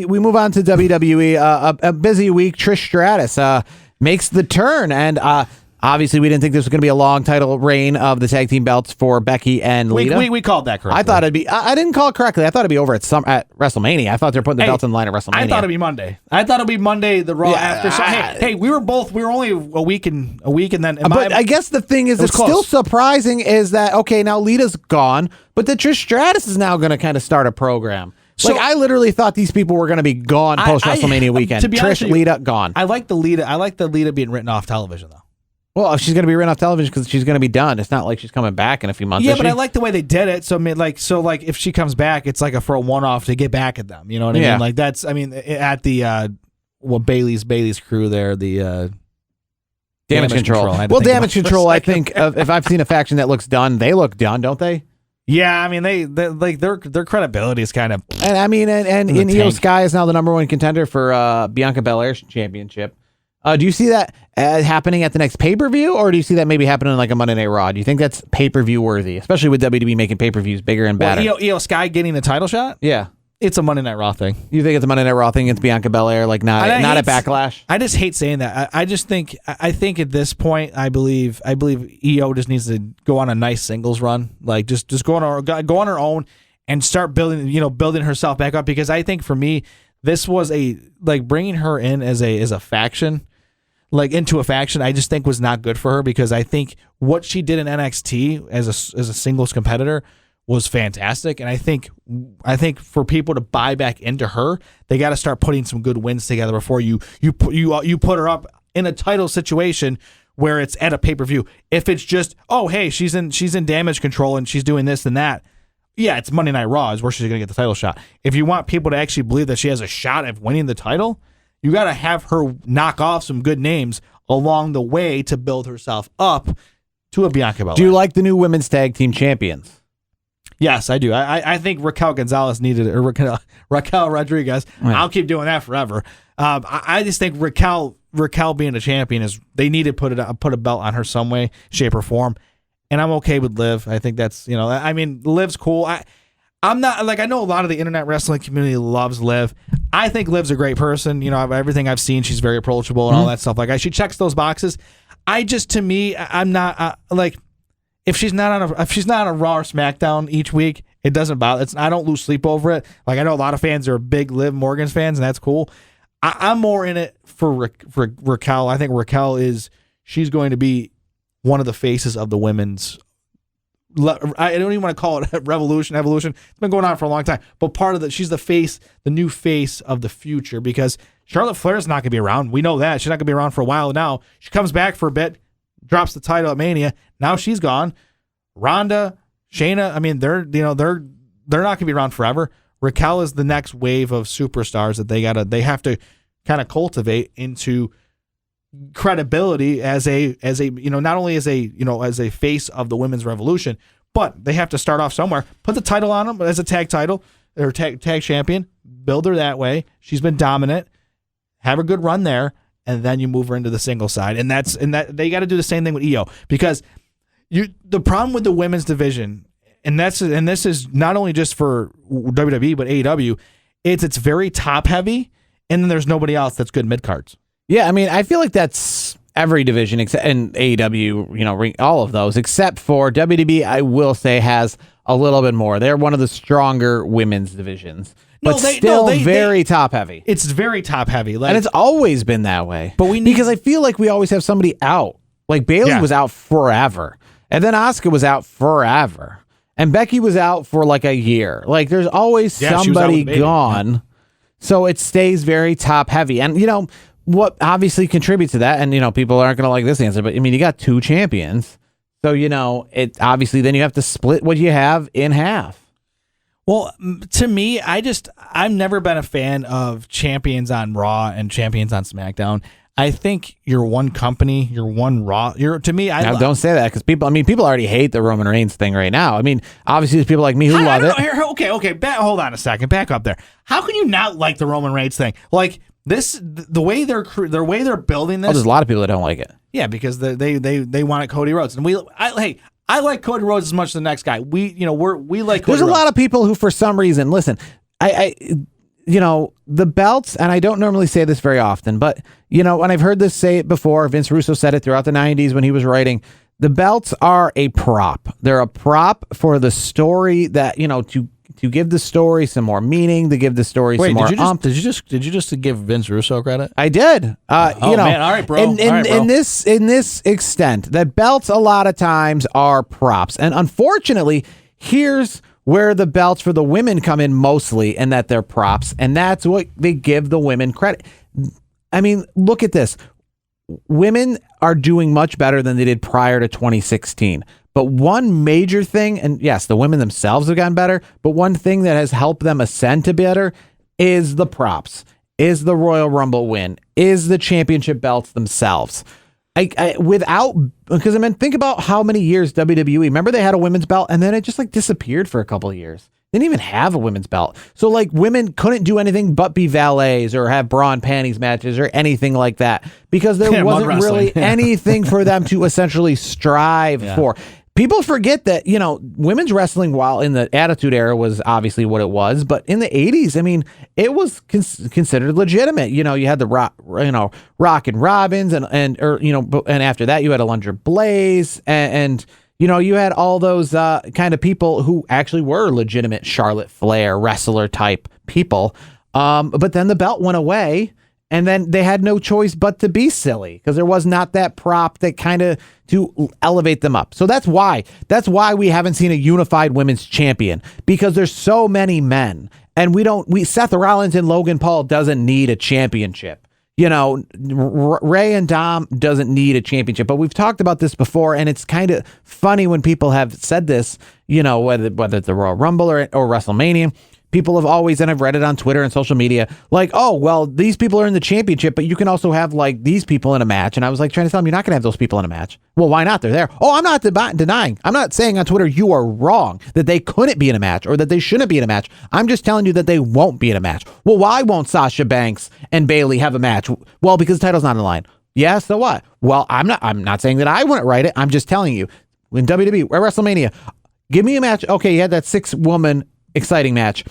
we move on to WWE. A busy week. Trish Stratus makes the turn, and obviously we didn't think this was going to be a long title reign of the tag team belts for Becky and Lita. We called that correctly. I thought it'd be. I didn't call it correctly. I thought it'd be over at WrestleMania. I thought they were putting the belts in the line at WrestleMania. I thought it'd be Monday. The Raw after. So hey, we were only a week and then. But I guess the thing is, it's still surprising is that okay, now Lita's gone, but the Trish Stratus is now going to kind of start a program. So, I literally thought these people were going to be gone post WrestleMania weekend. To be honest Trish, Lita, gone. I like the Lita being written off television though. Well, she's going to be written off television because she's going to be done. It's not like she's coming back in a few months. Yeah, but I like the way they did it. So I mean, if she comes back, it's like for a one-off to get back at them. You know what I mean? Like that's. I mean, at the Bailey's crew there, the Damage Control. Well, Damage Control. I think if I've seen a faction that looks done, they look done, don't they? Yeah, I mean they like their credibility is kind of. And I mean, and Io Sky is now the number one contender for Bianca Belair's championship. Do you see that happening at the next pay-per-view, or do you see that maybe happening like a Monday Night Raw? Do you think that's pay-per-view worthy, especially with WWE making pay-per-views bigger and better? Io Sky getting a title shot? Yeah. It's a Monday Night Raw thing. You think it's a Monday Night Raw thing against Bianca Belair, like not a Backlash? I just hate saying that. I think at this point, I believe Io just needs to go on a nice singles run, like just go on her own and start building herself back up. Because I think for me, this was bringing her in as a faction. Like into a faction, I just think was not good for her because I think what she did in NXT as a singles competitor was fantastic, and I think for people to buy back into her, they got to start putting some good wins together before you put her up in a title situation where it's at a pay-per-view. If it's just she's in Damage Control and she's doing this and that, yeah, it's Monday Night Raw is where she's gonna get the title shot. If you want people to actually believe that she has a shot at winning the title, you got to have her knock off some good names along the way to build herself up to a Bianca Belair. Do you like the new women's tag team champions? Yes, I do. I think Raquel Gonzalez needed it, or Raquel Rodriguez. Yeah. I'll keep doing that forever. I just think Raquel being a champion they need to put a belt on her some way, shape, or form. And I'm okay with Liv. I think that's I mean, Liv's cool. I'm not I know a lot of the internet wrestling community loves Liv. I think Liv's a great person. Everything I've seen, she's very approachable and all that stuff. She checks those boxes. I'm not if she's not on a Raw or SmackDown each week, it doesn't bother. I don't lose sleep over it. I know a lot of fans are big Liv Morgan fans, and that's cool. I'm more in it for Raquel. I think Raquel she's going to be one of the faces of the women's. I don't even want to call it evolution. It's been going on for a long time, but she's the new face of the future because Charlotte Flair's not going to be around. We know that she's not going to be around for a while now. She comes back for a bit, drops the title at Mania. Now she's gone. Ronda, Shayna, I mean, they're not going to be around forever. Raquel is the next wave of superstars that they have to kind of cultivate into credibility as a not only as a face of the women's revolution, but they have to start off somewhere. Put the title on them as a tag title or tag champion. Build her that way. She's been dominant. Have a good run there, and then you move her into the single side. And that they got to do the same thing with Io because the problem with the women's division, and this is not only just for WWE but AEW, it's very top heavy, and then there's nobody else that's good mid cards. Yeah, I mean, I feel like that's every division except in AEW, all of those except for WWE. I will say has a little bit more. They're one of the stronger women's divisions, but still very top heavy. It's very top heavy, and it's always been that way. But because I feel like we always have somebody out. Like Bayley was out forever, and then Asuka was out forever, and Becky was out for like a year. Like there's always somebody gone, so it stays very top heavy, and what obviously contributes to that, and people aren't going to like this answer, but I mean, you got two champions, so it obviously then you have to split what you have in half. Well, to me, I've never been a fan of champions on Raw and champions on SmackDown. I think you're one company, you're one Raw. To me, don't say that because people already hate the Roman Reigns thing right now. I mean, obviously there's people like me who love it. Okay, hold on a second, back up there. How can you not like the Roman Reigns thing? Like the way they're building this. Oh, there's a lot of people that don't like it. Yeah, because they wanted Cody Rhodes, and I like Cody Rhodes as much as the next guy. We like Cody There's a Rhodes. lot of people who, for some reason, listen, the belts, and I don't normally say this very often, but, and I've heard this say it before. Vince Russo said it throughout the 90s when he was writing. The belts are a prop. They're a prop for the story that, to give the story some more meaning, to give the story some more Did you just give Vince Russo credit? I did. Man, all right, bro. In this extent, that belts a lot of times are props. And unfortunately, here's where the belts for the women come in mostly, and that they're props, and that's what they give the women credit. I mean, look at this. Women are doing much better than they did prior to 2016. But one major thing, and yes, the women themselves have gotten better, but one thing that has helped them ascend to better is the props, is the Royal Rumble win, is the championship belts themselves. Because think about how many years WWE, remember they had a women's belt and then it just disappeared for a couple of years. They didn't even have a women's belt. So women couldn't do anything but be valets or have bra and panties matches or anything like that because there wasn't really anything for them to essentially strive for. People forget that, women's wrestling, while in the Attitude Era was obviously what it was, but in the 80s, I mean, it was considered legitimate. You had the Rock and Robbins and after that you had Alundra Blaze and you had all those kind of people who actually were legitimate Charlotte Flair wrestler type people. But then the belt went away. And then they had no choice but to be silly because there was not that prop that kind of to elevate them up. So that's why we haven't seen a unified women's champion, because there's so many men, and Seth Rollins and Logan Paul doesn't need a championship. Ray and Dom doesn't need a championship, but we've talked about this before, and it's kind of funny when people have said this, whether it's the Royal Rumble or WrestleMania. People have always, and I've read it on Twitter and social media, oh, well, these people are in the championship, but you can also have these people in a match. And I was trying to tell them, you're not going to have those people in a match. Well, why not? They're there. Oh, I'm not denying. I'm not saying on Twitter you are wrong that they couldn't be in a match or that they shouldn't be in a match. I'm just telling you that they won't be in a match. Well, why won't Sasha Banks and Bayley have a match? Well, because the title's not on the line. Yeah, so what? Well, I'm not saying that I wouldn't write it. I'm just telling you, in WWE, or WrestleMania, give me a match. Okay, you had that 6-woman exciting match.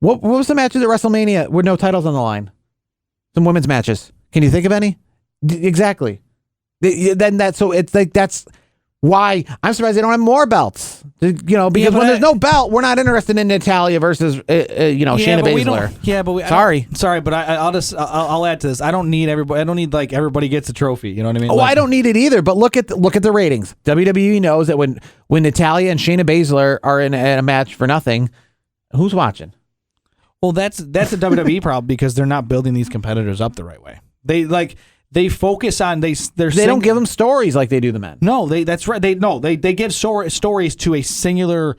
What was the matches at WrestleMania with no titles on the line? Some women's matches. Can you think of any? Exactly. So it's that's why I'm surprised they don't have more belts. Because when there's no belt, we're not interested in Natalya versus Shayna Baszler. Sorry, but I'll add to this. I don't need everybody. I don't need everybody gets a trophy. You know what I mean? Oh, I don't need it either. But look at the ratings. WWE knows that when Natalya and Shayna Baszler are in a match for nothing, who's watching? Well, that's a WWE problem because they're not building these competitors up the right way. They focus on they don't give them stories like they do the men. No, that's right. They give stories to a singular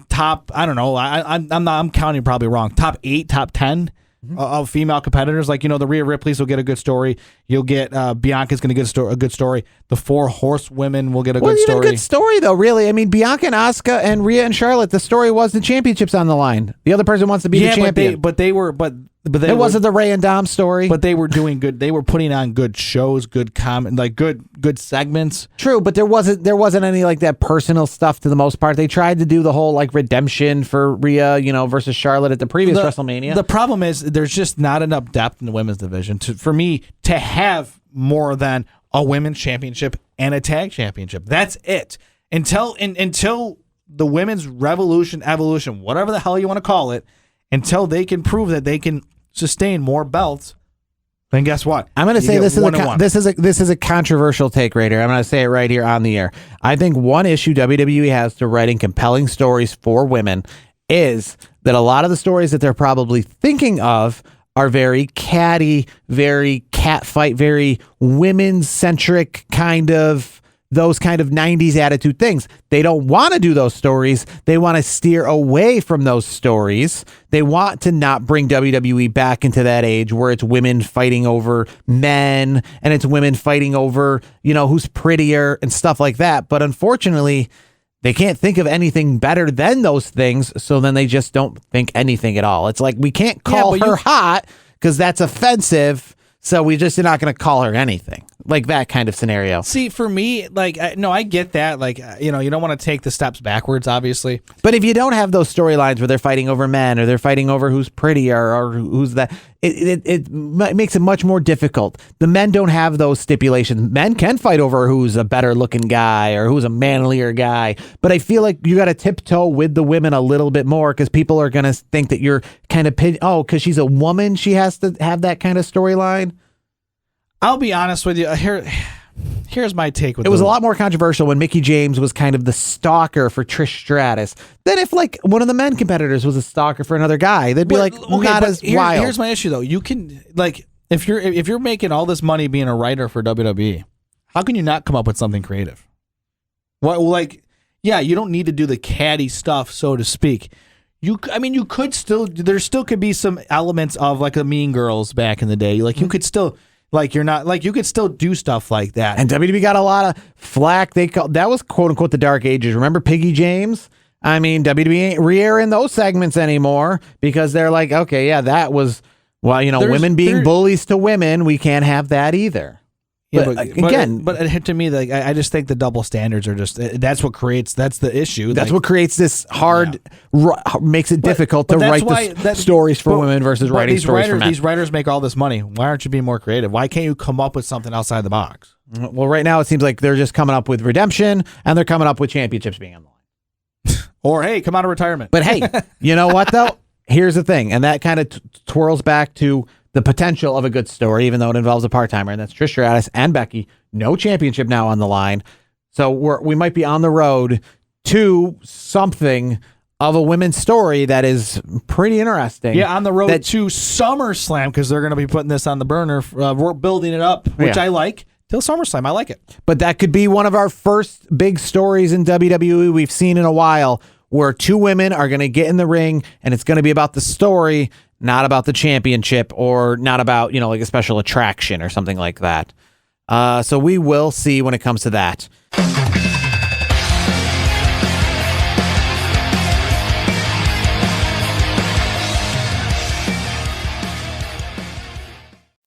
top. I don't know. I'm counting probably wrong. Top 8, top 10 of female competitors. The Rhea Ripley's will get a good story. You'll get Bianca's going to get a good story. The 4 horsewomen will get a good story. A good story though, really. I mean, Bianca and Asuka and Rhea and Charlotte. The story was the championships on the line. The other person wants to be the champion. But it wasn't the Ray and Dom story. But they were doing good. They were putting on good shows, good comment, good segments. True, but there wasn't any that personal stuff to the most part. They tried to do the whole redemption for Rhea, versus Charlotte at the previous WrestleMania. The problem is there's just not enough depth in the women's division for me to have more than a women's championship and a tag championship. That's it. Until the women's evolution, whatever the hell you want to call it, until they can prove that they can sustain more belts, then guess what? I'm going to say this is a controversial take right here. I'm going to say it right here on the air. I think one issue WWE has to writing compelling stories for women is that a lot of the stories that they're probably thinking of are very catty, very catfight, very women-centric those kind of 90s attitude things. They don't want to do those stories. They want to steer away from those stories. They want to not bring WWE back into that age where it's women fighting over men and it's women fighting over, who's prettier and stuff like that. But unfortunately, they can't think of anything better than those things. So then they just don't think anything at all. It's we can't call her hot because that's offensive. So we just are not going to call her anything. like that kind of scenario. See, for me, like, no, I get that. Like, you know, you don't want to take the steps backwards, obviously. But if you don't have those storylines where they're fighting over men or they're fighting over who's prettier or who's that, it makes it much more difficult. The men don't have those stipulations. Men can fight over who's a better looking guy or who's a manlier guy. But I feel like you got to tiptoe with the women a little bit more because people are going to think that you're kind of, because she's a woman, she has to have that kind of storyline. I'll be honest with you. Here's my take with it. It was a lot more controversial when Mickie James was kind of the stalker for Trish Stratus than if like one of the men competitors was a stalker for another guy. They'd be not as wild. Here's my issue though. You can like if you're making all this money being a writer for WWE, how can you not come up with something creative? What yeah, you don't need to do the catty stuff, so to speak. You could still there still could be some elements of like the Mean Girls back in the day. Like you could still. Like you're not like you could still do stuff like that. And WWE got a lot of flack. That was quote unquote the dark ages. Remember Piggy James? I mean, WWE ain't re-airing those segments anymore because they're like, okay, yeah, that was women being bullies to women. We can't have that either. Yeah, but to me, like I just think the double standards are just that's the issue. That's what creates this hard, makes it difficult to write the stories for women versus writing stories for men. These writers make all this money. Why aren't you being more creative? Why can't you come up with something outside the box? Well, right now it seems like they're just coming up with redemption and they're coming up with championships being on the line. Or hey, come out of retirement. But hey, you know what though? Here's the thing, and that kind of twirls back to the potential of a good story, even though it involves a part-timer, and that's Trish Stratus and Becky. No championship now on the line. So we might be on the road to something of a women's story that is pretty interesting. Yeah, on the road to SummerSlam, because they're going to be putting this on the burner. We're building it up, which I like. Till SummerSlam, I like it. But that could be one of our first big stories in WWE we've seen in a while, where two women are going to get in the ring, and it's going to be about the story, not about the championship or not about, like a special attraction or something like that. So we will see when it comes to that.